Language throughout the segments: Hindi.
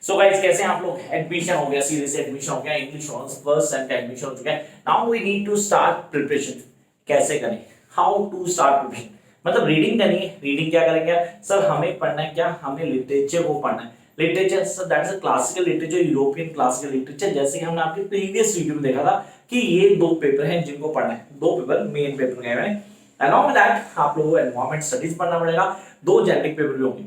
सो गाइस कैसे हैं आप लोग। एडमिशन हो गया, सीरीज से एडमिशन हो गया, इंग्लिश ऑनर्स फर्स्ट सेम का एडमिशन हो चुका है। Now we need to start preparation. कैसे करें, हाउ टू स्टार्ट प्रिपरेशन, मतलब रीडिंग करनी है। रीडिंग क्या करेंगे सर, हमें पढ़ना है क्या, हमें लिटरेचर को पढ़ना है। Literature sir that is a classical literature, European classical literature. जैसे कि हमने आपके प्रीवियस वीडियो में देखा था कि ये दो पेपर हैं जिनको पढ़ना है, दो पेपर मेन पेपर गए हैं। अलॉन्ग विद दैट आप लोगों को एनवायरमेंट स्टडीज पढ़ना पड़ेगा, दो जेनेटिक पेपर भी होंगे।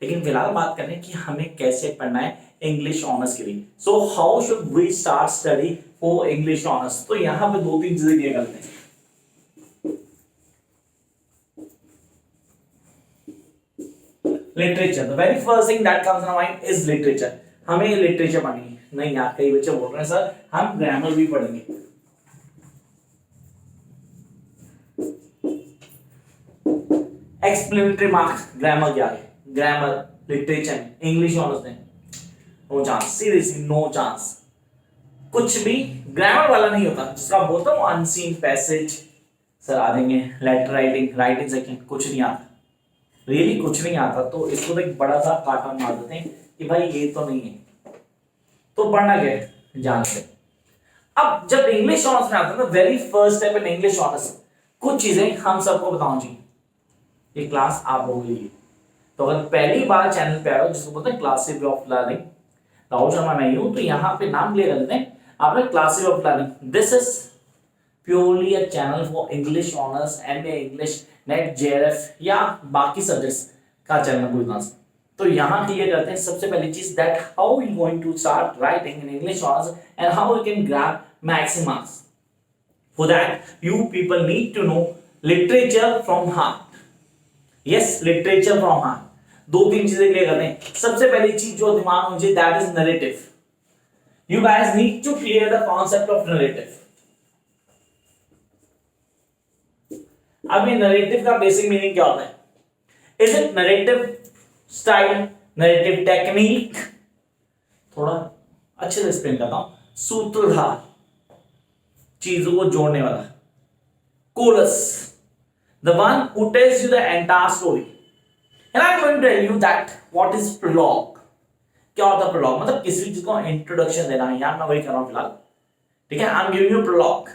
लेकिन फिलहाल बात करें कि हमें कैसे पढ़ना है इंग्लिश ऑनर्स के लिए। So how should we start study for English honours. तो यहां पे दो तीन चीजें क्लियर करते हैं। Literature, the very first thing that comes in mind is literature. हमें लिटरेचर पढ़नी है। नहीं यार, कई बच्चे बोल रहे हैं सर हम ग्रामर भी पढ़ेंगे। एक्सप्लेनेटरी मार्क्स ग्रामर क्या है, ग्रामर लिटरेचर इंग्लिश ऑनर्स में no chance, seriously no chance. कुछ भी ग्रामर वाला नहीं होता, जिसका बोलता हूं अनसीन पैसेज सर आ जाएंगे, लेटर राइटिंग, राइटिंग सेक्शन कुछ नहीं आता, रियली कुछ नहीं आता। तो इसको तो एक बड़ा सा काटा मार देते हैं कि भाई ये तो नहीं है, तो पढ़ना क्या है जान से। अब जब इंग्लिश ऑनर्स में आता है ना, very first step in English honours, कुछ चीजें हम सबको बताऊं जी, ये क्लास आप लोगों के लिए। तो अगर पहली बार चैनल पे आए हो, जिसको बोलते हैं classic way of learning, Rahul Sharma मैं हूं, तो यहाँ पे नाम क्लियर कर लेते हैं आपने, classic way of learning. This is purely a channel for English honours, MA English, net, JRF या बाकी सब्जेक्ट्स का चैनल पूरी तरह से। तो यहाँ क्लियर करते हैं सबसे पहली चीज, that how you going to start writing in English honours and how you can grab maximum marks. For that, you people need to know literature from heart. Yes, literature from heart. दो तीन चीजें क्लियर करते हैं। सबसे पहली चीज जो दिमाग में मुझे, that is narrative. You guys need to clear the concept of narrative. अब ये narrative का basic meaning क्या होता है? Is it narrative style, narrative technique? थोड़ा अच्छे से एक्सप्लेन करता हूं। सूत्रधार, चीजों को जोड़ने वाला, chorus, the one who tells you the entire story. And I'm going to tell you that what is prologue. क्या होता है prologue? मतलब किसी भी चीज को इंट्रोडक्शन देना है, यार मैं वही कर रहा हूं फिलहाल, ठीक है। I'm giving you prologue.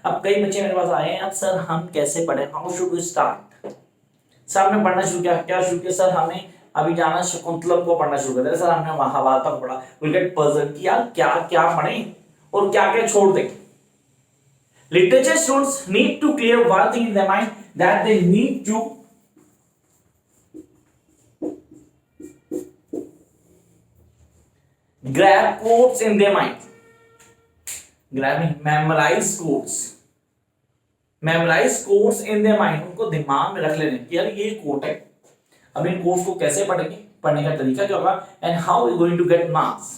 अब कई बच्चे मेरे पास आए हैं, अब सर हम कैसे पढ़े, how should we start? Sir हमने पढ़ना शुरू किया, क्या शुरू किया सर, हमें अभी जाना शकुंतलम को पढ़ना शुरू कर दिया सर, हमने महाभारत तक पढ़ा। We'll get puzzled कि यार क्या क्या पढ़े और क्या क्या छोड़ दें। Literature students need to clear one thing in their mind, that they need to grab quotes in their mind. Grabbing, memorize quotes. Memorize quotes in their mind. उनको दिमाग में रख लेने कि यार ये कोट है, अब इन कोट्स को कैसे पढ़ेंगे, पढ़ने का तरीका क्या होगा, and how we going to get marks.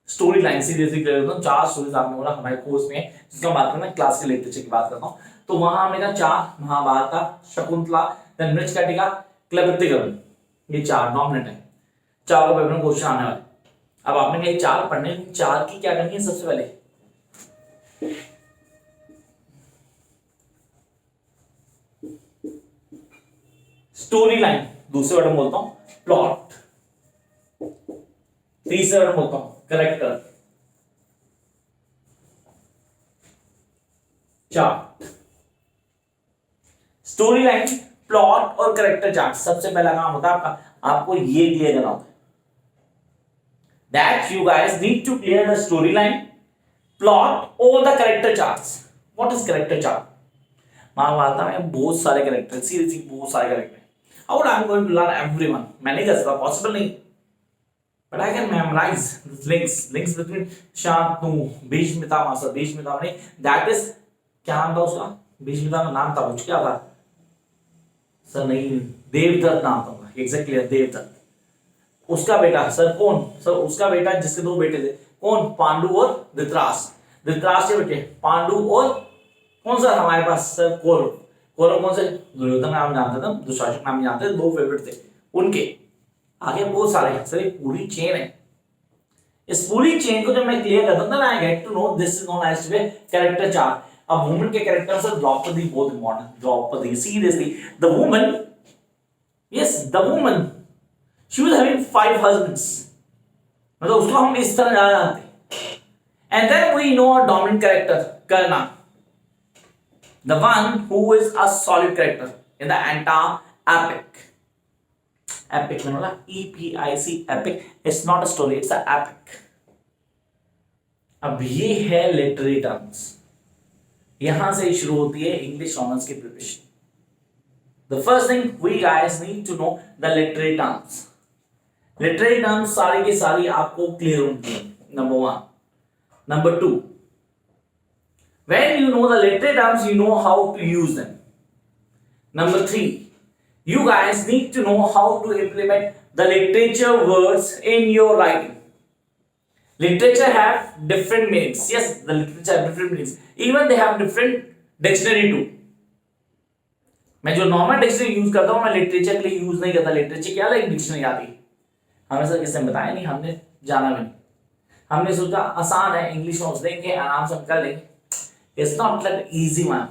Story line seriously clear करता हूं। चार स्टोरीज आपने बोला हमारे कोर्स में, जिसका बात करना क्लासिकल लिटरेचर की बात करता हूं। तो वहां हमने कहा चार, महाभारत, शकुंतला, देन मृच्छकटिका, क्लैपेक्टिकम, ये चार डोमिनेंट है, चारों पेपर में क्वेश्चन आने वाले। अब आपने कहा चार पढ़ने, चार की क्या करनी है, सबसे पहले स्टोरी लाइन, दूसरे वर्ड में बोलता हूं प्लॉट, तीसरे वर्ड में बोलता हूं character, chart. Story line, plot और करेक्टर चार्ट, सबसे पहला काम होता है आपका, आपको ये क्लियर करना होता है, that you guys need to clear the storyline, plot or the character charts. What is character chart? Mahabharat में बहुत सारे कैरेक्टर, सीरियसली बहुत सारे कैरेक्टर, और I am going to learn everyone. मैं नहीं कर सकता, पॉसिबल नहीं, but I can memorize links between Shantanu, भीष्मितामह, भीष्मितामह नहीं, that is क्या नाम था उसका, भीष्मितामह का नाम था कुछ, क्या था सर, नहीं देवदत्त नाम था, एग्जैक्टली देवदत्त। उसका बेटा सर कौन, सर उसका बेटा जिसके दो बेटे थे, कौन, पांडु और धृतराष्ट्र, धृतराष्ट्र के बेटे पांडु और कौन सर हमारे पास सर कौरव, कौरव कौन से, दुर्योधन नाम जानते थे, दुशासन नाम जानते थे, दो फेवरेट थे उनके, आगे बहुत सारे सर, एक पूरी चेन है। इस पूरी चेन को जब मैं क्लियर करता हूं ना, I get to know this is known as character chart. अब वुमन के कैरेक्टर सर द्रौपदी बहुत important, Draupadi seriously the woman, yes the woman, she was having 5 husbands, मतलब उसको हम इस तरह ज्यादा जानते हैं। And then we know a dominant character करना, the one who is a solid character in the entire epic. Epic मतलब EPIC, epic, it's not a story, it's a epic. अब ये है लिटरेरी टर्म्स, यहां से शुरू होती है इंग्लिश ऑनर्स की प्रिपरेशन। The first thing we guys need to know the literary terms. Literary terms सारी की सारी आपको क्लियर होती है, number 1। Number 2, when you know the literary terms, you know how to use them. Number 3, you guys need to know how to implement the literature words in your writing. Literature have different meanings. Yes, the literature have different meanings. Even they have different dictionary too. मैं जो नॉर्मल डिक्शनरी यूज करता हूँ, मैं लिटरेचर के लिए यूज नहीं करता। लिटरेचर क्या है, एक डिक्शनरी आती है। हमें सर किसने बताया नहीं, हमने जाना भी नहीं। हमने सोचा आसान है, इंग्लिश नोट्स देंगे, आराम से कर लेंगे। It's not that easy one.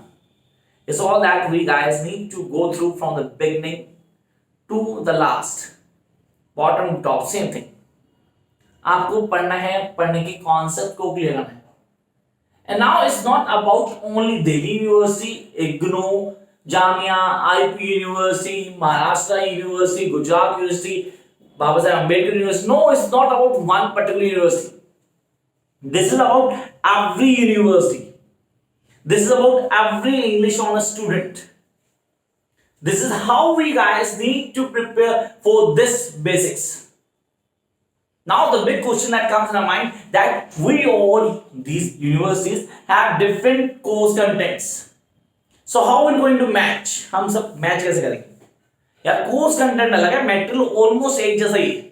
It's all that we guys need to go through from the beginning to the last. Bottom to top, same thing. आपको पढ़ना है, पढ़ने के कॉन्सेप्ट को क्लियर करना है। And now it's not about only Delhi university, IGNOU, Jamia, IIP university, Maharashtra university, Gujarat university, Baba Saheb Ambedkar university. No, it's not about one particular university. This is about every university. This is about every English honors student. This is how we guys need to prepare for this basics. Now the big question that comes in our mind, that we all these universities have different course contents. So how are we going to match? हम सब मैच कैसे करेंगे यार? कोर्स कंटेंट अलग है, मेटेरियल ऑलमोस्ट एक जैसा ही है।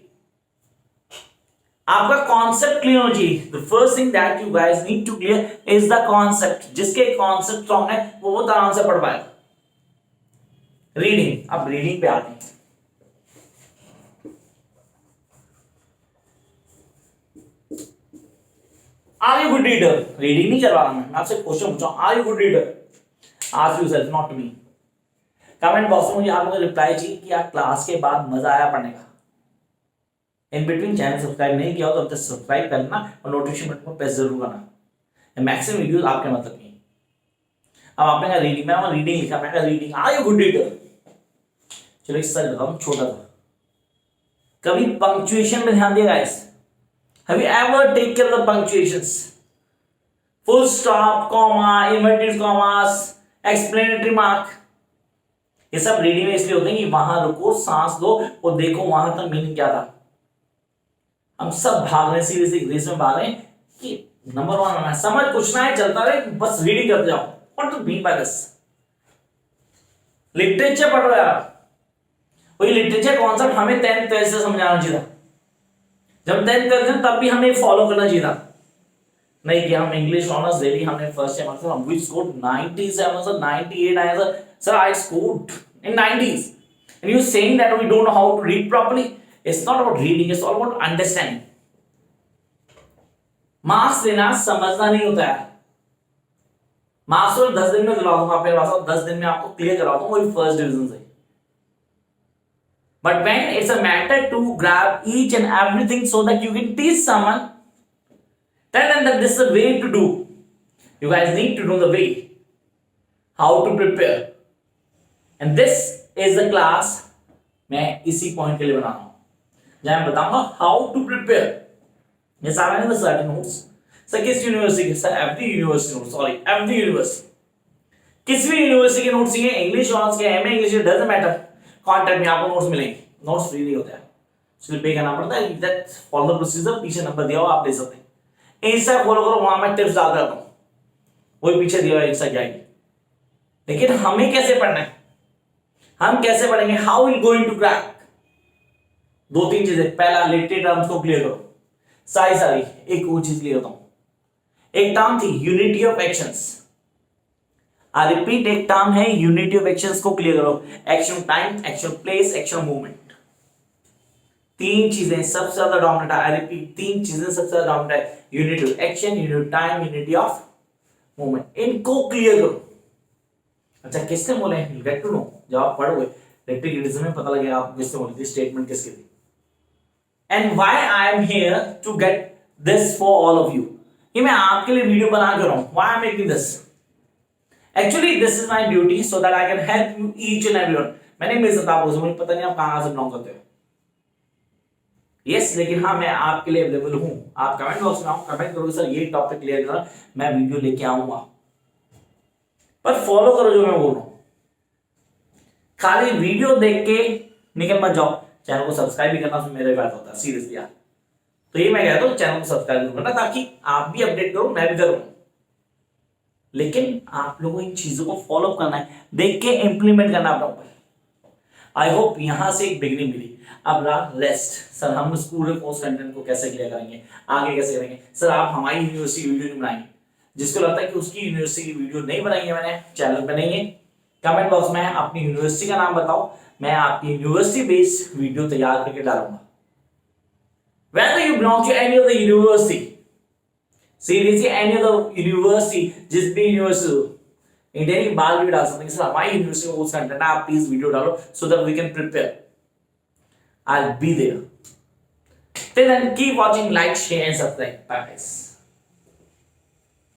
आपका कॉन्सेप्ट क्लियर होना चाहिए। The first thing that you guys need to clear is the concept. जिसके कॉन्सेप्ट स्ट्रॉन्ग है वो बहुत आराम से पढ़ पाएगा। रीडिंग, अब रीडिंग पे आते हैं। Are you good reader? Reading नहीं करवा रहा मैं आपसे क्वेश्चन पूछा, are you good reader? Ask yourself, not to me. Comment box में मुझे आप लोगों को रिप्लाई चाहिए कि आप क्लास के बाद मजा आया पढ़ने का। इन बिटवीन चैनल सब्सक्राइब नहीं किया हो तो अब तक सब्सक्राइब करना और नोटिफिकेशन बटन को प्रेस जरूर करना। मैक्सिमम वीडियोस आपके मतलब की। अब आपने कहा रीडिंग, मैं रीडिंग लिखा, मैं कहा reading, are you good reader? चलो एक सच बताऊं, छोटा था, कभी पंक्चुएशन में ध्यान दिया guys? Have you ever take care of the punctuations? Full stop, comma, inverted commas, explanatory mark, ये सब रीडिंग में इसलिए होते हैं कि वहां रुको, सांस लो और देखो वहां तक मीनिंग क्या था। हम सब भाग रहे हैं, सीरियसली रेस में भाग रहे हैं कि नंबर 1 होना है। समझ कुछ ना है, चलता रहे, बस रीडिंग करते जाओ। What do mean by this? Literature पढ़ रहे यार, वही लिटरेचर कॉन्सेप्ट हमें 10th 12th से समझाना चाहिए था। जब 10th 12th तब भी हमें फॉलो करना चाहिए था। नहीं कि हम इंग्लिश ऑनर्स ले ली, हमने first time sir we scored 97 sir, 98 आया sir I scored in 90s and you saying that we don't know how to read properly? It's not about reading, it's all about understanding. Marks लेना समझना नहीं होता है। मार्क्स तो 10 दिन में दिला दूंगा आपके पास, 10 दिन में आपको क्लियर करा दूंगा वही फर्स्ट डिवीजन से। But when it's a matter to grab each and everything so that you can teach someone, tell them that this is the way to do. You guys need to know the way, how to prepare. And this is the class मैं इसी पॉइंट के लिए बना रहा हूं, जहां मैं बताऊंगा हाउ टू प्रिपेयर। ये सारे हैं सर्टेन नोट्स। सर किस यूनिवर्सिटी के? Sir every university notes, sorry every university, किसी भी यूनिवर्सिटी के नोट्स चाहिए, इंग्लिश ऑनर्स के, MA English, doesn't matter, contact में आपको नोट्स मिलेंगे। नोट्स फ्री नहीं होता है, इसलिए पे करना पड़ता है। दैट फॉलो द प्रोसीजर, पीछे नंबर दिया हुआ आप ले सकते हैं। इंस्टा फॉलो करो, वहां मैं टिप्स डालता रहता हूं, वही पीछे दिया हुआ इंस्टा जाएगी। लेकिन हमें कैसे पढ़ना है, हम कैसे पढ़ेंगे? How will going to crack? 2-3 चीजें। पहला, लिटरेरी टर्म्स को क्लियर करो, सारी। एक वो चीज क्लियर होता हूं, एक टर्म थी unity of actions. I repeat, एक टर्म है यूनिटी ऑफ एक्शंस को क्लियर करो। Action time, action place, action movement, 3 चीजें सबसे ज्यादा डोमिनेट है। आई रिपीट, 3 चीजें सबसे ज्यादा डोमिनेट है, unity of action, unity of time, unity of movement. इनको क्लियर करो। अच्छा किसने बोले? गेट टू नो, जब आप पढ़ोगे लिटरेरी क्रिटिसिज्म में पता लगेगा आपको किसने बोली थी, स्टेटमेंट किसकी थी। And why I am here to get this for all of you. ये मैं आपके लिए वीडियो बना कर रहा हूं। Why I am making this? Actually this is my duty so that I can help you each and everyone. मैं नहीं मिल सकता आपको, मुझे पता नहीं आप कहां से बिलोंग करते हो। यस लेकिन हाँ मैं आपके लिए अवेलेबल हूं। आप कमेंट बॉक्स में आओ, कमेंट करोगे सर ये टॉपिक क्लियर करो, मैं वीडियो लेके आऊंगा। पर फॉलो करो जो मैं बोल रहा हूं, खाली वीडियो देख के निकल मत जाओ। चैनल को सब्सक्राइब भी करना उसमें मेरा फायदा होता है सीरियसली यार। तो ये मैं कहता हूं चैनल को सब्सक्राइब करना ताकि आप भी अपडेट करो, मैं भी करूं। लेकिन आप लोगों को इन चीजों को फॉलो करना है, देख के इंप्लीमेंट करना अपना ऊपर। आई होप यहां से एक बिगनिंग मिली। अब रहा रेस्ट। सर हम स्कूल कोर्स कंटेंट को कैसे क्लियर करेंगे, आगे कैसे करेंगे? सर आप हमारी यूनिवर्सिटी वीडियो नहीं बनाएंगे। जिसको लगता है कि उसकी यूनिवर्सिटी की वीडियो नहीं बनाई है मैंने, चैनल पे नहीं है, कमेंट बॉक्स में अपनी यूनिवर्सिटी का नाम बताओ, मैं आपकी यूनिवर्सिटी बेस्ड वीडियो तैयार करके डालूंगा। Whether you belong to any of the university, seriously any of the university, जिस भी यूनिवर्सिटी इंडिया की बात भी डाल सकते हैं सर हमारी यूनिवर्सिटी में कोर्स कंटेंट है, आप प्लीज वीडियो डालो so that we can prepare. I'll be there. Till then, keep watching, like, share, and subscribe. Bye, guys.